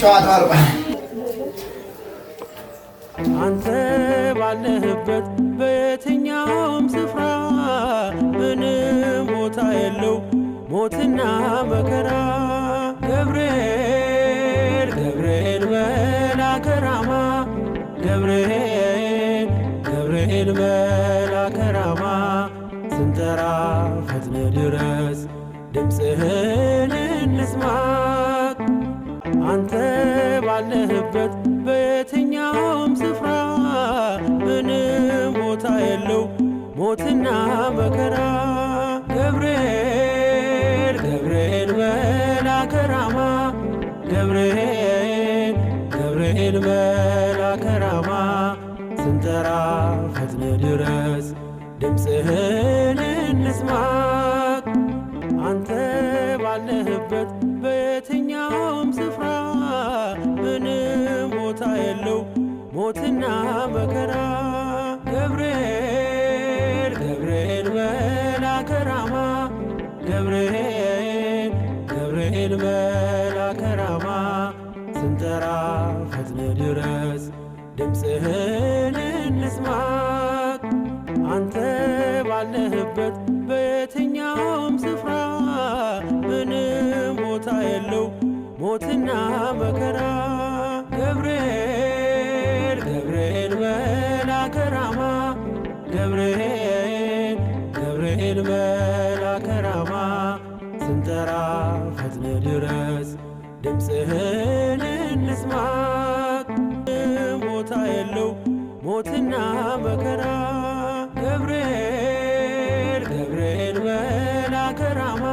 ጨዋታ አርባ አንተ ባለህበት በየትኛውም ስፍራ ምንም ቦታ የለው ሞትና መከራ። ገብርኤል ገብርኤል መልአከ ራማ ገብርኤል ገብርኤል መልአከ ራማ ስንጠራ ፈጥነ ድረስ ድምፅህን እንስማ። አንተ ባለህበት በየትኛውም ስፍራ ምንም ቦታ የለው ሞትና መከራ። ገብርኤል ገብርኤል መልአከ ራማ ገብርኤል ገብርኤል መልአከ ራማ ስንጠራ ፈጥነ ድረስ ድምፅህን እንስማ። አንተ ባለህበት በየትኛውም ስፍራ ምንም ቦታ የለው ሞትና መከራ። ገብርኤል ገብርኤል መልአከ ራማ ገብርኤል ገብርኤል መልአከ ራማ ስንጠራ ፈጥነ ድረስ ድምፅህን እንስማ። አንተ ባለህበት በየትኛውም ስፍራ ምንም ቦታ የለው ሞትና መከራ። ገብርኤል ገብርኤል መልአከ ራማ ገብርኤል ገብርኤል መልአከ ራማ ስንጠራ ፈጥነ ድረስ ድምፅህን እንስማ። ቦታ የለው ሞትና መከራ። ገብርኤል ገብርኤል መልአከ ራማ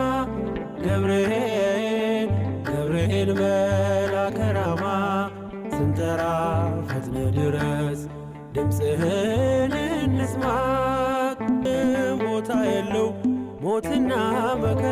ገብርኤል ገብርኤል መልአከ ራማ ስንጠራ ፈጥነ ድረስ ድምፅህን እንስማ። ቦታ የለው ሞትና መከራ